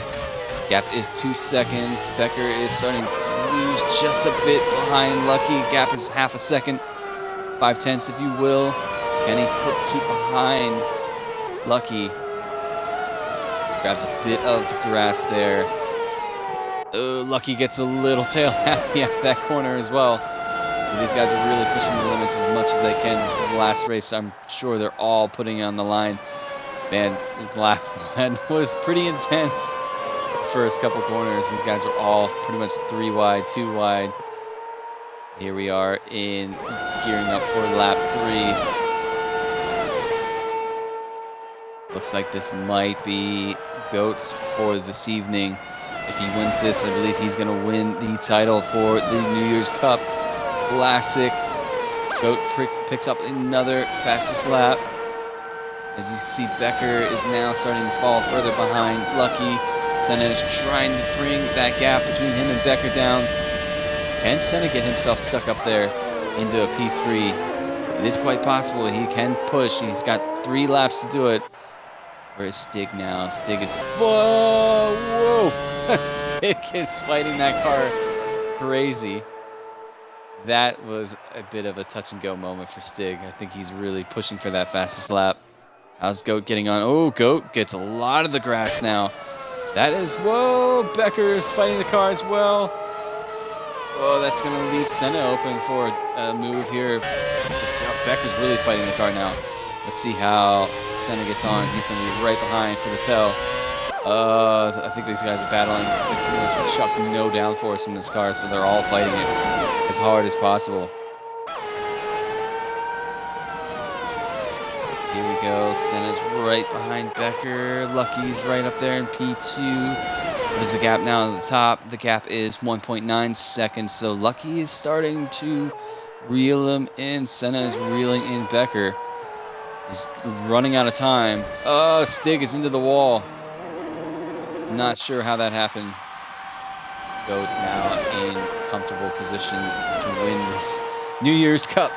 Gap is 2 seconds. Becker is starting to lose just a bit behind Lucky. Gap is half a second. 5/10 if you will. Can he keep behind Lucky? Grabs a bit of grass there. Lucky gets a little tail happy at that corner as well. So these guys are really pushing the limits as much as they can. This is the last race. I'm sure they're all putting it on the line. Man, lap one was pretty intense. First couple corners, these guys are all pretty much 3 wide, 2 wide. Here we are in gearing up for lap 3. Looks like this might be Goat's for this evening. If he wins this, I believe he's going to win the title for the New Year's Cup Classic. Goat picks up another fastest lap. As you see, Becker is now starting to fall further behind Lucky. Senna is trying to bring that gap between him and Becker down. Can Senna get himself stuck up there into a P3? It is quite possible. He can push. He's got 3 laps to do it. Where is Stig now? Stig is... Whoa! Stig is fighting that car crazy. That was a bit of a touch-and-go moment for Stig. I think he's really pushing for that fastest lap. How's Goat getting on? Oh, Goat gets a lot of the grass now. That is... Whoa! Becker is fighting the car as well. Oh, that's going to leave Senna open for a move here. Becker's really fighting the car now. Let's see how Senna gets on. He's going to be right behind for the tail. I think these guys are battling. They chuck no downforce in this car, so they're all fighting it as hard as possible. Here we go. Senna's right behind Becker. Lucky's right up there in P2. What is the gap now at the top? The gap is 1.9 seconds, so Lucky is starting to reel him in. Senna is reeling in Becker. He's running out of time. Oh, Stig is into the wall. Not sure how that happened. Goat now in comfortable position to win this New Year's Cup.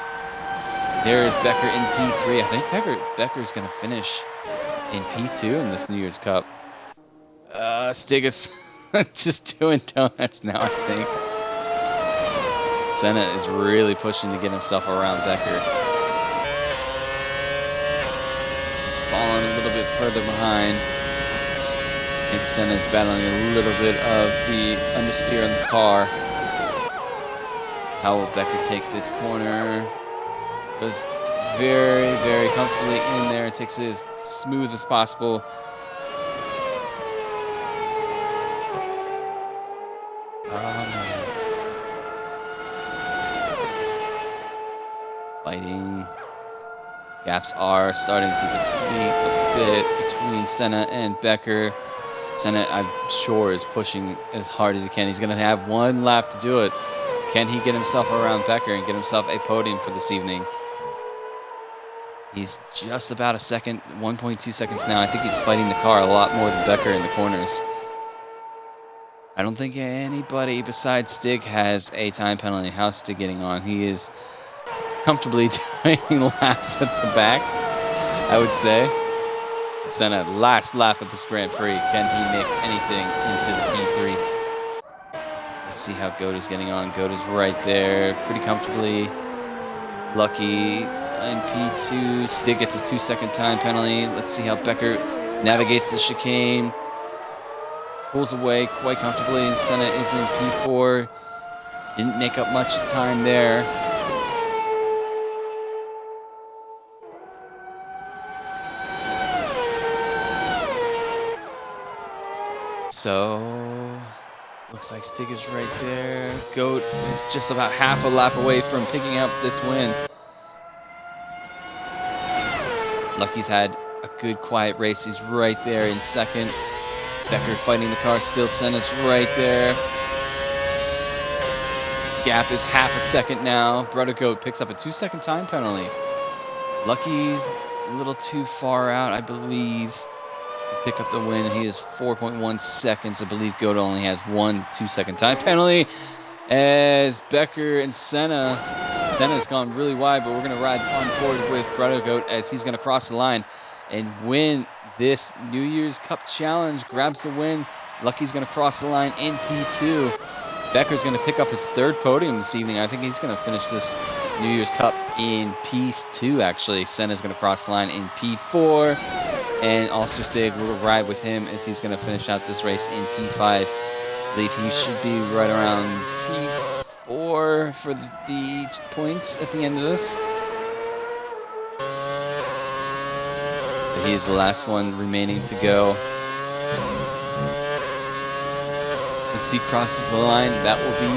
There is Becker in P3. I think Becker's going to finish in P2 in this New Year's Cup. Stig is just doing donuts now, I think. Senna is really pushing to get himself around Becker. He's falling a little bit further behind. I think Senna's battling a little bit of the understeer in the car. How will Becker take this corner? Goes very, very comfortably in there. Takes it as smooth as possible. Fighting. Gaps are starting to deplete a bit between Senna and Becker. Senna, I'm sure, is pushing as hard as he can. He's going to have 1 lap to do it. Can he get himself around Becker and get himself a podium for this evening? He's just about a second, 1.2 seconds now. I think he's fighting the car a lot more than Becker in the corners. I don't think anybody besides Stig has a time penalty. How's Stig getting on? He is comfortably doing laps at the back, I would say. Senna, last lap of this Grand Prix. Can he make anything into the P3? Let's see how Goat is getting on. Goat is right there, pretty comfortably. Lucky in P2. Stig gets a 2-second time penalty. Let's see how Becker navigates the chicane. Pulls away quite comfortably, and Senna is in P4. Didn't make up much time there. So, looks like Stig is right there. Goat is just about half a lap away from picking up this win. Lucky's had a good quiet race. He's right there in second. Becker fighting the car still. Senna's right there. Gap is half a second now. Brother Goat picks up a 2-second time penalty. Lucky's a little too far out, I believe, to pick up the win. He is 4.1 seconds. I believe Goat only has 1 2-second time penalty. As Becker and Senna's gone really wide, but we're going to ride on forward with Brother Goat as he's going to cross the line and win this New Year's Cup Challenge. Grabs the win. Lucky's going to cross the line in P2. Becker's going to pick up his 3rd podium this evening. I think he's going to finish this New Year's Cup in P2, actually. Senna's going to cross the line in P4. And also Stig will ride with him as he's going to finish out this race in P5. I believe he should be right around P4 for the points at the end of this. But he is the last one remaining to go. Once he crosses the line, that will be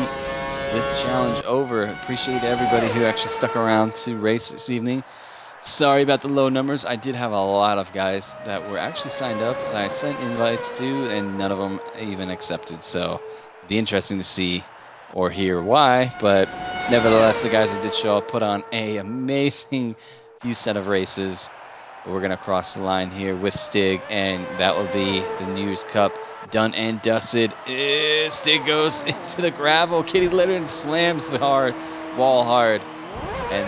this challenge over. Appreciate everybody who actually stuck around to race this evening. Sorry about the low numbers. I did have a lot of guys that were actually signed up that I sent invites to, and none of them even accepted. So it'd be interesting to see or hear why. But nevertheless, the guys that did show up put on an amazing few set of races. But we're going to cross the line here with Stig, and that will be the New Year's Cup done and dusted. Stig goes into the gravel. Kitty Litter slams the wall hard. And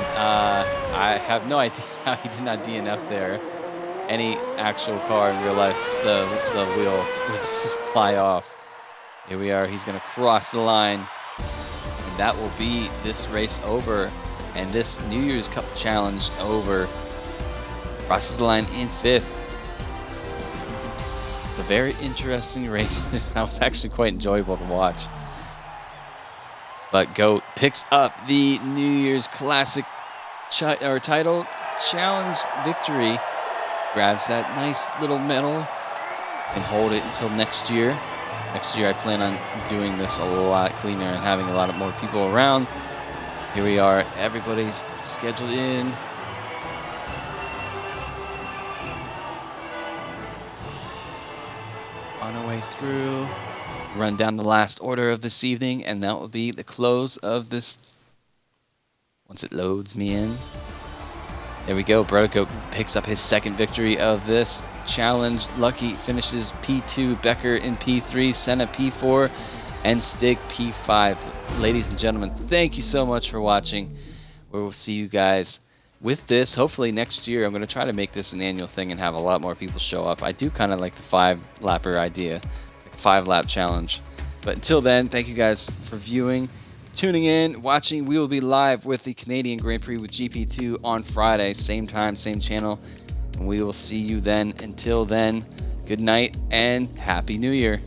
I have no idea how he did not DNF there. Any actual car in real life, the wheel would just fly off. Here we are. He's going to cross the line. And that will be this race over. And this New Year's Cup Challenge over. Crosses the line in 5th. It's a very interesting race. That was actually quite enjoyable to watch. But Goat picks up the New Year's Classic title challenge victory. Grabs that nice little medal and hold it until next year. Next year I plan on doing this a lot cleaner and having a lot more people around. Here we are. Everybody's scheduled in. On our way through. Run down the last order of this evening, and that will be the close of this once it loads me in. There we go. Brother Goat picks up his 2nd victory of this challenge. Lucky finishes P2, Becker in P3, Senna P4, and Stig P5. Ladies and gentlemen, thank you so much for watching. We will see you guys with this hopefully next year. I'm going to try to make this an annual thing and have a lot more people show up. I do kind of like the 5-lapper idea. 5-lap challenge. But until then, thank you guys for viewing, tuning in, watching. We will be live with the Canadian Grand Prix with GP2 on Friday, same time, same channel, and we will see you then. Until then, good night and Happy New Year.